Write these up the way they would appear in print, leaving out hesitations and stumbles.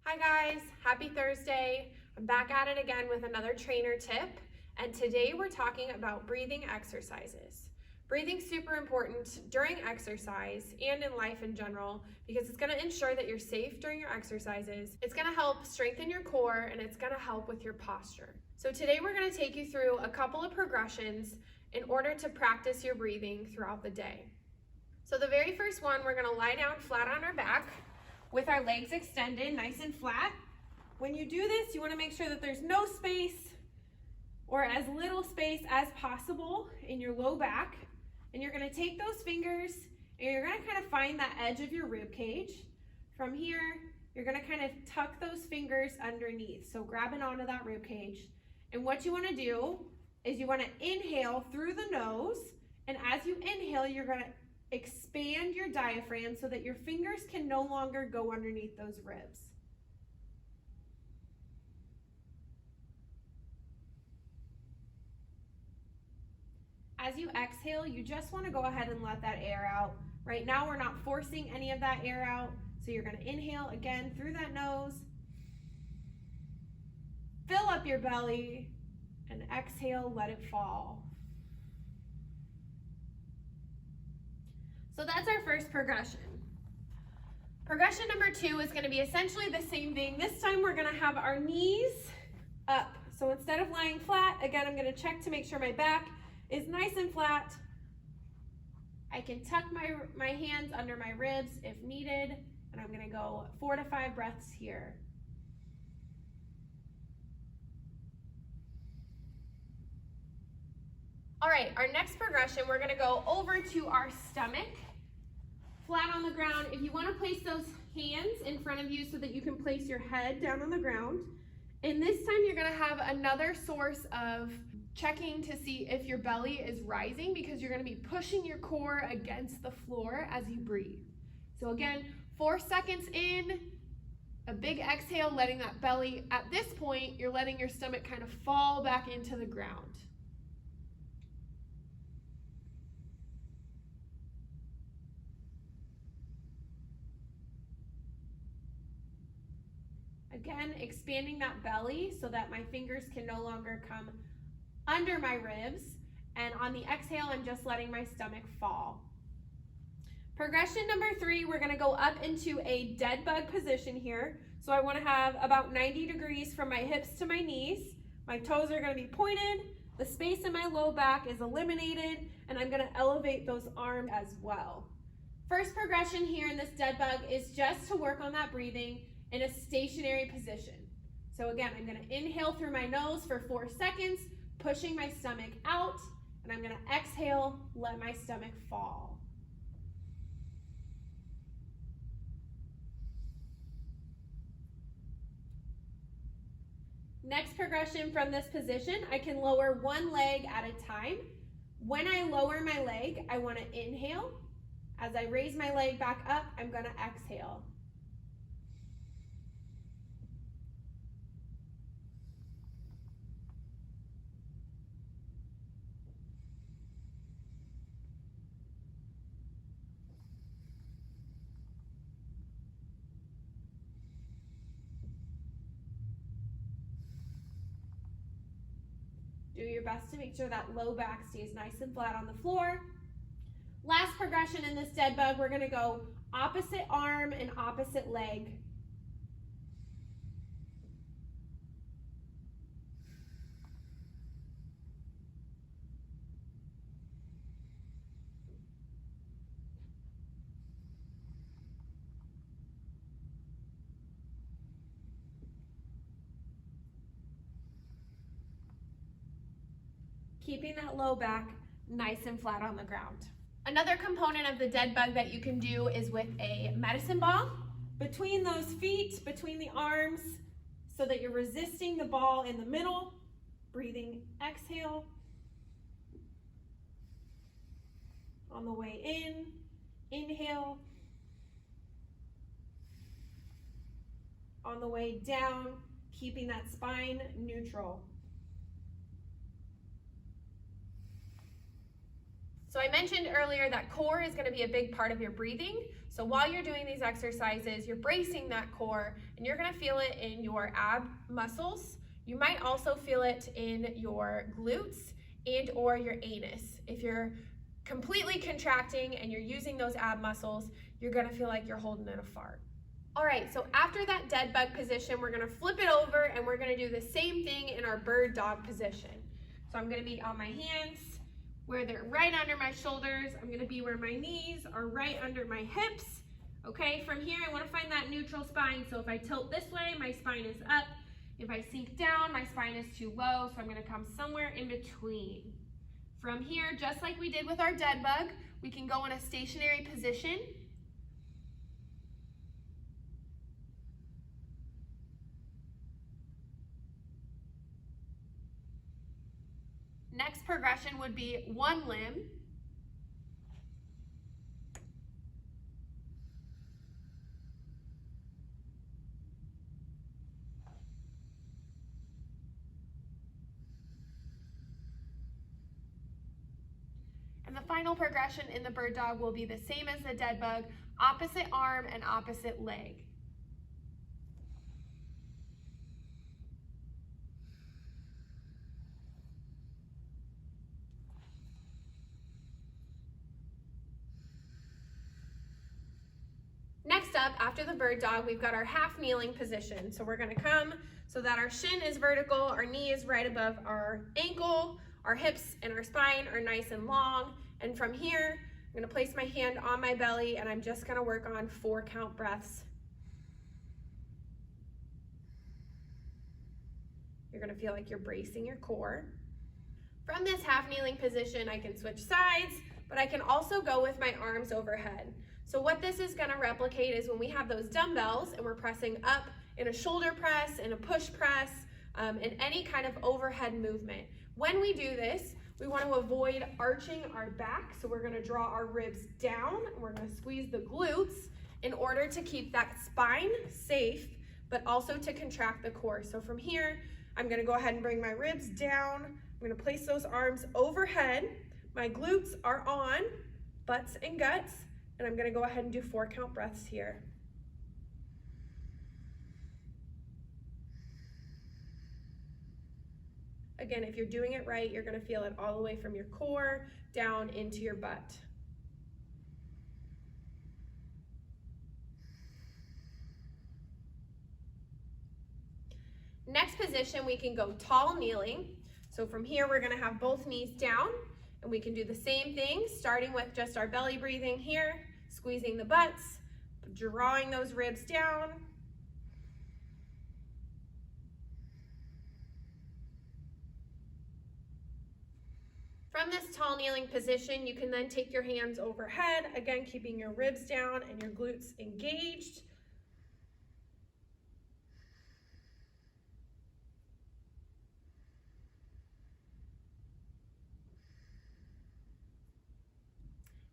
Hi guys, happy Thursday. I'm back at it again with another trainer tip, and today we're talking about breathing exercises. Breathing's super important during exercise and in life in general because it's gonna ensure that you're safe during your exercises. It's gonna help strengthen your core and it's gonna help with your posture. So today we're gonna take you through a couple of progressions in order to practice your breathing throughout the day. So the very first one, we're gonna lie down flat on our back with our legs extended, nice and flat. When you do this, you wanna make sure that there's no space or as little space as possible in your low back. And you're gonna take those fingers and you're gonna kind of find that edge of your rib cage. From here, you're gonna kind of tuck those fingers underneath. So grabbing onto that rib cage. And what you wanna do is you wanna inhale through the nose. And as you inhale, you're gonna expand your diaphragm so that your fingers can no longer go underneath those ribs. As you exhale, you just want to go ahead and let that air out. Right now, we're not forcing any of that air out, so you're going to inhale again through that nose, fill up your belly, and exhale, let it fall. So that's our first progression. Progression number 2 is going to be essentially the same thing. This time we're going to have our knees up. So instead of lying flat, again, I'm going to check to make sure my back is nice and flat. I can tuck my hands under my ribs if needed, and I'm going to go 4 to 5 breaths here. All right, our next progression, we're going to go over to our stomach, flat on the ground. If you want to place those hands in front of you so that you can place your head down on the ground. And this time you're going to have another source of checking to see if your belly is rising because you're going to be pushing your core against the floor as you breathe. So again, 4 seconds in, a big exhale, letting that belly, at this point, you're letting your stomach kind of fall back into the ground. Again, expanding that belly so that my fingers can no longer come under my ribs. And on the exhale, I'm just letting my stomach fall. Progression number 3, we're gonna go up into a dead bug position here. So I wanna have about 90 degrees from my hips to my knees. My toes are gonna be pointed. The space in my low back is eliminated, and I'm gonna elevate those arms as well. First progression here in this dead bug is just to work on that breathing in a stationary position. So again, I'm gonna inhale through my nose for 4 seconds, pushing my stomach out, and I'm gonna exhale, let my stomach fall. Next progression from this position, I can lower one leg at a time. When I lower my leg, I wanna inhale. As I raise my leg back up, I'm gonna exhale. Do your best to make sure that low back stays nice and flat on the floor. Last progression in this dead bug, we're gonna go opposite arm and opposite leg. Keeping that low back nice and flat on the ground. Another component of the dead bug that you can do is with a medicine ball between those feet, between the arms, so that you're resisting the ball in the middle. Breathing, exhale. On the way in, inhale. On the way down, keeping that spine neutral. So I mentioned earlier that core is going to be a big part of your breathing. So while you're doing these exercises, you're bracing that core and you're going to feel it in your ab muscles. You might also feel it in your glutes and or your anus. If you're completely contracting and you're using those ab muscles, you're going to feel like you're holding in a fart. All right, so after that dead bug position, we're going to flip it over and we're going to do the same thing in our bird dog position. So I'm going to be on my hands where they're right under my shoulders. I'm going to be where my knees are right under my hips. Okay, from here I want to find that neutral spine. So if I tilt this way, my spine is up. If I sink down, my spine is too low. So I'm going to come somewhere in between. From here, just like we did with our dead bug, we can go in a stationary position. Next progression would be one limb. And the final progression in the bird dog will be the same as the dead bug, opposite arm and opposite leg. Next up, after the bird dog, we've got our half kneeling position. So we're gonna come so that our shin is vertical, our knee is right above our ankle, our hips and our spine are nice and long. And from here, I'm gonna place my hand on my belly and I'm just gonna work on 4 count breaths. You're gonna feel like you're bracing your core. From this half kneeling position, I can switch sides, but I can also go with my arms overhead. So what this is gonna replicate is when we have those dumbbells and we're pressing up in a shoulder press, in a push press, in any kind of overhead movement. When we do this, we want to avoid arching our back. So we're gonna draw our ribs down and we're gonna squeeze the glutes in order to keep that spine safe, but also to contract the core. So from here, I'm gonna go ahead and bring my ribs down. I'm gonna place those arms overhead. My glutes are on, butts and guts. And I'm gonna go ahead and do 4 count breaths here. Again, if you're doing it right, you're gonna feel it all the way from your core down into your butt. Next position, we can go tall kneeling. So from here, we're gonna have both knees down. And we can do the same thing, starting with just our belly breathing here, squeezing the butts, drawing those ribs down. From this tall kneeling position, you can then take your hands overhead, again, keeping your ribs down and your glutes engaged.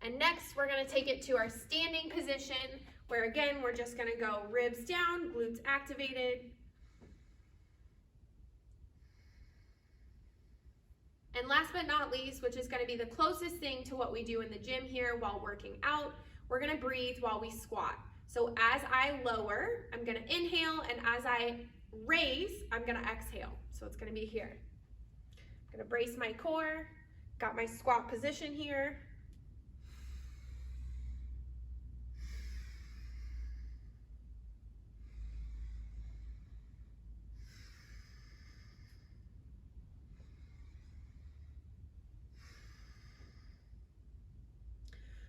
And next, we're gonna take it to our standing position, where again, we're just gonna go ribs down, glutes activated. And last but not least, which is gonna be the closest thing to what we do in the gym here while working out, we're gonna breathe while we squat. So as I lower, I'm gonna inhale, and as I raise, I'm gonna exhale. So it's gonna be here. I'm gonna brace my core, got my squat position here.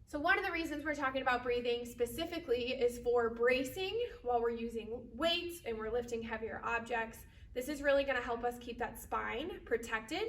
So one of the reasons we're talking about breathing specifically is for bracing while we're using weights and we're lifting heavier objects. This is really gonna help us keep that spine protected,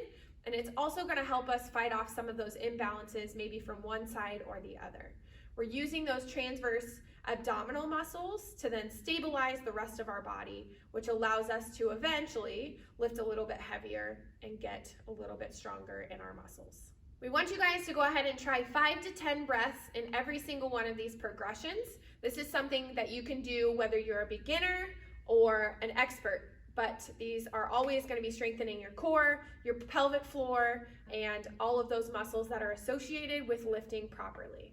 and it's also gonna help us fight off some of those imbalances, maybe from one side or the other. We're using those transverse abdominal muscles to then stabilize the rest of our body, which allows us to eventually lift a little bit heavier and get a little bit stronger in our muscles. We want you guys to go ahead and try 5 to 10 breaths in every single one of these progressions. This is something that you can do whether you're a beginner or an expert. but these are always going to be strengthening your core, your pelvic floor, and all of those muscles that are associated with lifting properly.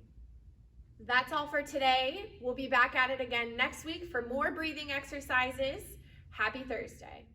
That's all for today. We'll be back at it again next week for more breathing exercises. Happy Thursday.